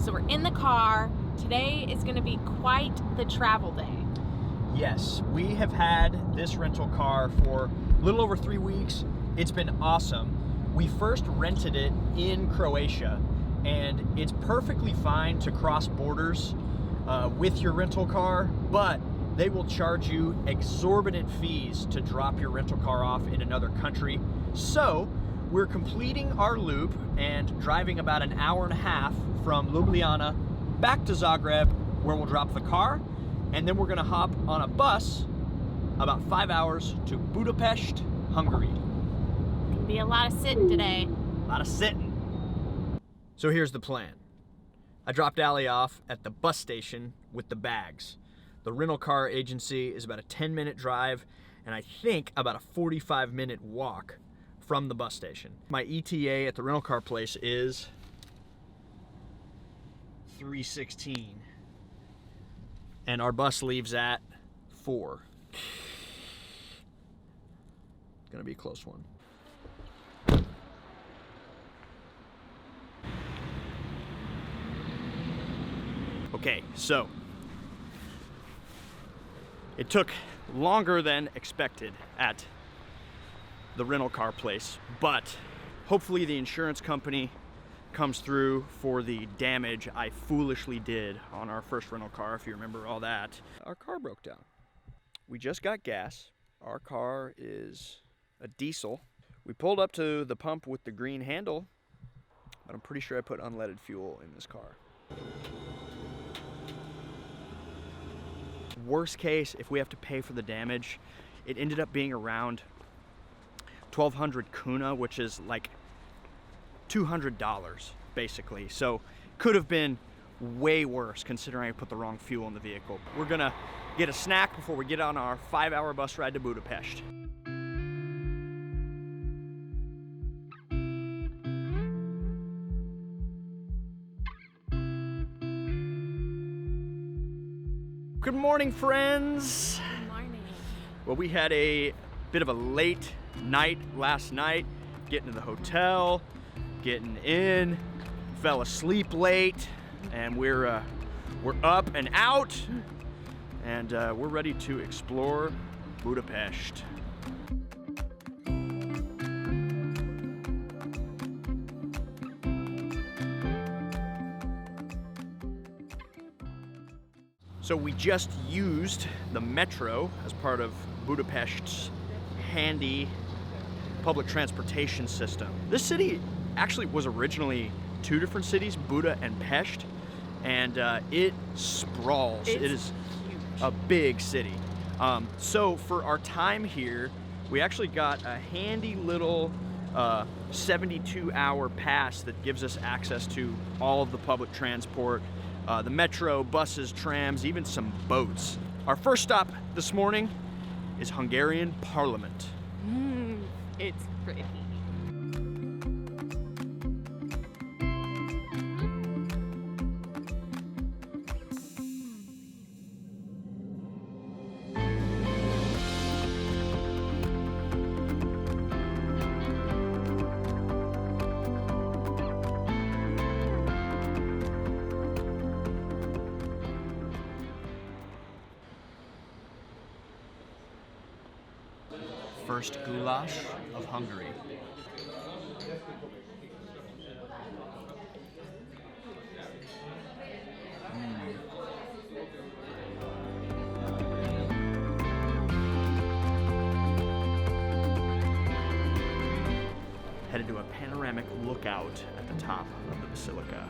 So we're in the car. Today is going to be quite the travel day. Yes, we have had this rental car for a little over 3 weeks. It's been awesome. We first rented it in Croatia, and it's perfectly fine to cross borders with your rental car, but they will charge you exorbitant fees to drop your rental car off in another country. So we're completing our loop and driving about an hour and a half from Ljubljana back to Zagreb, where we'll drop the car, and then we're gonna hop on a bus about 5 hours to Budapest, Hungary. Gonna be a lot of sitting today. A lot of sitting. So here's the plan. I dropped Allie off at the bus station with the bags. The rental car agency is about a 10-minute drive, and I think about a 45-minute walk from the bus station. My ETA at the rental car place is 3:16, and our bus leaves at 4. It's gonna be a close one. Okay, so it took longer than expected at the rental car place, but hopefully the insurance company comes through for the damage I foolishly did on our first rental car, if you remember all that. Our car broke down. We just got gas. Our car is a diesel. We pulled up to the pump with the green handle, but I'm pretty sure I put unleaded fuel in this car. Worst case, if we have to pay for the damage, it ended up being around 1,200 kuna, which is like $200 basically. So could have been way worse considering I put the wrong fuel in the vehicle. We're gonna get a snack before we get on our 5-hour bus ride to Budapest. Good morning, friends. Good morning. Well, we had a bit of a late night last night, getting to the hotel, getting in, fell asleep late, and we're up and out, and we're ready to explore Budapest. So we just used the metro as part of Budapest's handy public transportation system. This city actually was originally 2 different cities, Buda and Pest, and it sprawls. It is huge. a big city. So for our time here, we actually got a handy little 72-hour pass that gives us access to all of the public transport, the metro, buses, trams, even some boats. Our first stop this morning is Hungarian Parliament. It's pretty. First goulash of Hungary. Headed to a panoramic lookout at the top of the Basilica.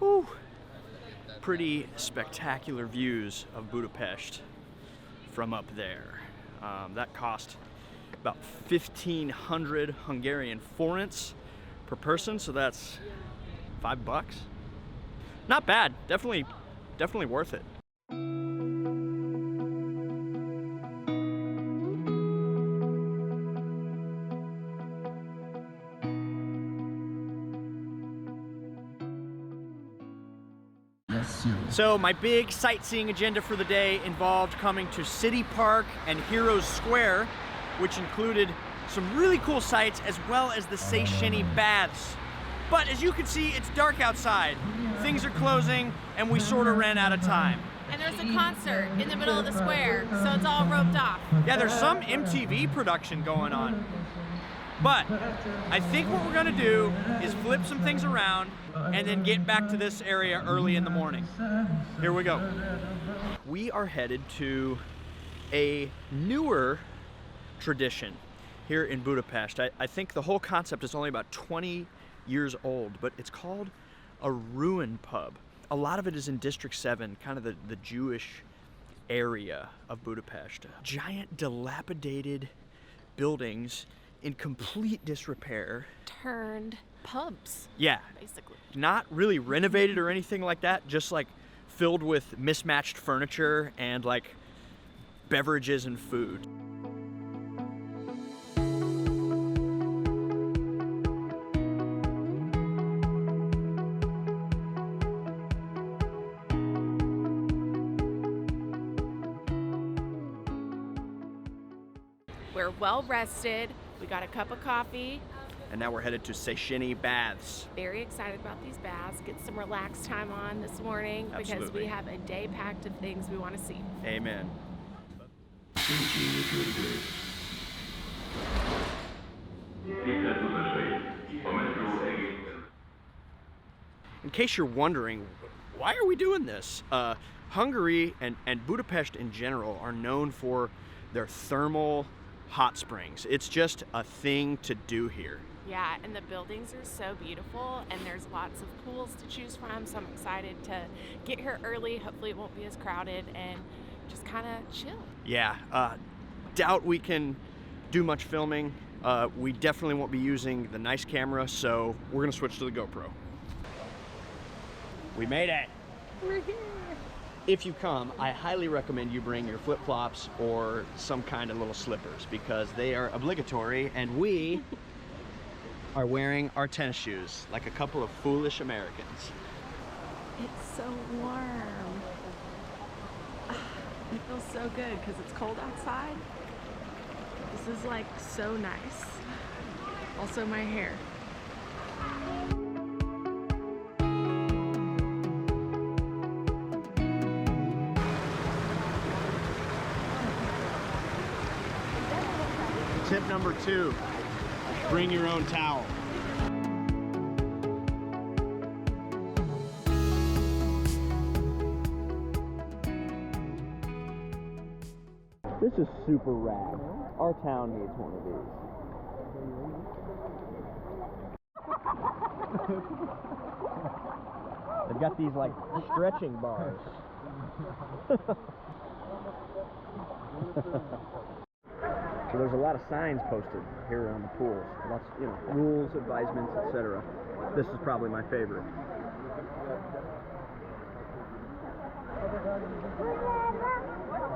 Whew. Pretty spectacular views of Budapest from up there. That cost about 1,500 Hungarian forints per person, so that's $5. Not bad. Definitely worth it. So my big sightseeing agenda for the day involved coming to City Park and Heroes Square, which included some really cool sights as well as the Szechenyi baths. But as you can see, it's dark outside. Things are closing and we sort of ran out of time. And there's a concert in the middle of the square, so it's all roped off. Yeah, there's some MTV production going on. But I think what we're gonna do is flip some things around and then get back to this area early in the morning. Here we go. We are headed to a newer tradition here in Budapest. I think the whole concept is only about 20 years old, but it's called a ruin pub. A lot of it is in District 7, kind of the Jewish area of Budapest. Giant dilapidated buildings in complete disrepair. Turned pubs. Yeah. Basically. Not really renovated or anything like that, just like filled with mismatched furniture and like beverages and food. We're well rested. We got a cup of coffee. And now we're headed to Szechenyi baths. Very excited about these baths. Get some relaxed time on this morning because Absolutely. we have a day packed of things we want to see. Amen. In case you're wondering, why are we doing this? Hungary and Budapest in general are known for their thermal hot springs. It's just a thing to do here. Yeah, and the buildings are so beautiful and there's lots of pools to choose from, so I'm excited to get here early. Hopefully it won't be as crowded and just kind of chill. Yeah, doubt we can do much filming. We definitely won't be using the nice camera, so we're gonna switch to the GoPro. We made it. We're here. If you come, I highly recommend you bring your flip-flops or some kind of little slippers because they are obligatory and we are wearing our tennis shoes like a couple of foolish Americans. It's so warm. It feels so good because it's cold outside. This is like so nice. Also my hair. Tip number 2, bring your own towel. This is super rad. Our town needs one of these. They've got these like stretching bars. So there's a lot of signs posted here around the pools. Lots, rules, advisements, etc. This is probably my favorite.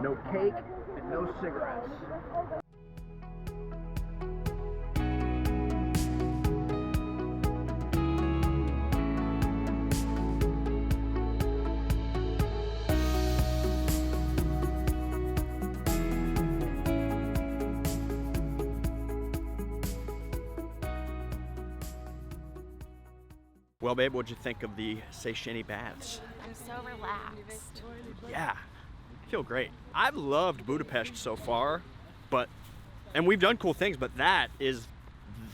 No cake and no cigarettes. Well, babe, what'd you think of the Szechenyi baths? I'm so relaxed. Yeah, I feel great. I've loved Budapest so far, and we've done cool things, but that is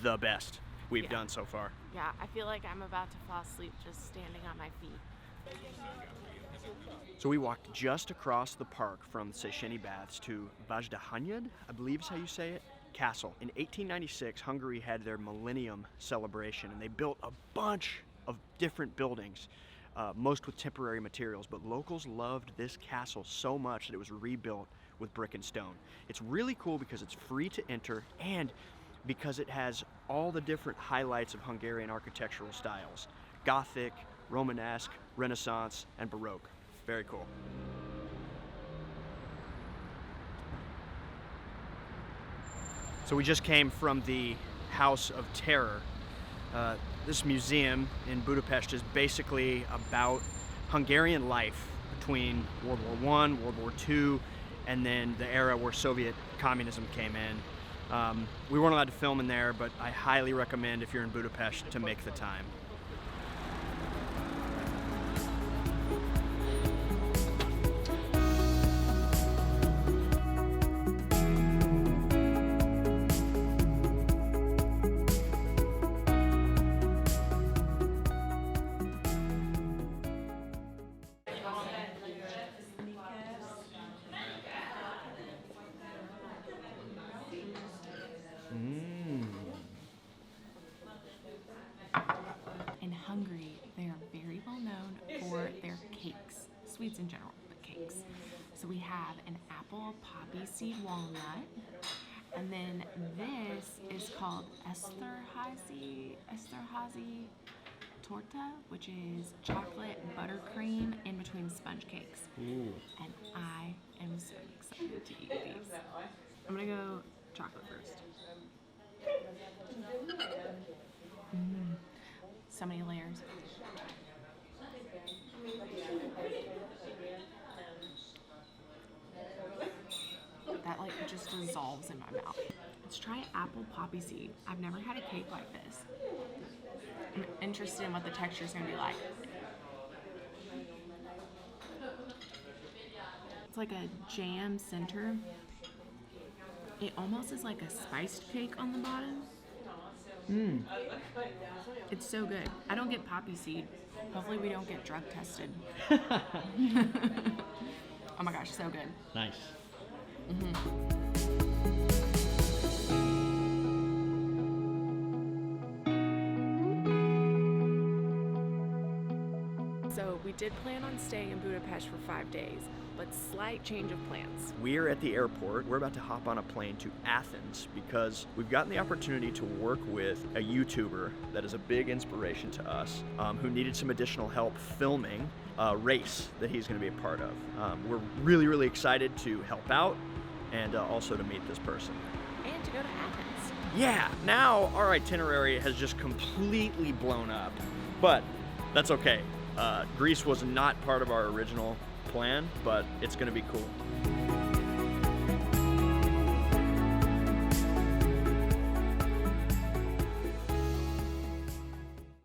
the best we've done so far. Yeah, I feel like I'm about to fall asleep just standing on my feet. So we walked just across the park from Szechenyi baths to Vajdahunyad, I believe is how you say it, Castle. In 1896, Hungary had their millennium celebration, and they built a bunch of different buildings, most with temporary materials, but locals loved this castle so much that it was rebuilt with brick and stone. It's really cool because it's free to enter and because it has all the different highlights of Hungarian architectural styles: Gothic, Romanesque, Renaissance, and Baroque. Very cool. So we just came from the House of Terror. This museum in Budapest is basically about Hungarian life between World War I, World War II, and then the era where Soviet communism came in. We weren't allowed to film in there, but I highly recommend, if you're in Budapest, to make the time. In Hungary, they are very well known for their cakes, sweets in general, but cakes. So we have an apple poppy seed walnut, and then this is called Esterházy torta, which is chocolate buttercream in between sponge cakes. Ooh. And I am so excited to eat these. I'm gonna go chocolate first. So many layers. That like just dissolves in my mouth. Let's try apple poppy seed. I've never had a cake like this. I'm interested in what the texture is gonna be like. It's like a jam center. It almost is like a spiced cake on the bottom. It's so good. I don't get poppy seed. Hopefully we don't get drug tested. Oh my gosh, so good. Nice. So we did plan on staying in Budapest for 5 days, but slight change of plans. We're at the airport. We're about to hop on a plane to Athens because we've gotten the opportunity to work with a YouTuber that is a big inspiration to us, who needed some additional help filming a race that he's going to be a part of. We're really, really excited to help out and also to meet this person. And to go to Athens. Yeah, now our itinerary has just completely blown up, but that's okay. Greece was not part of our original plan, but it's going to be cool.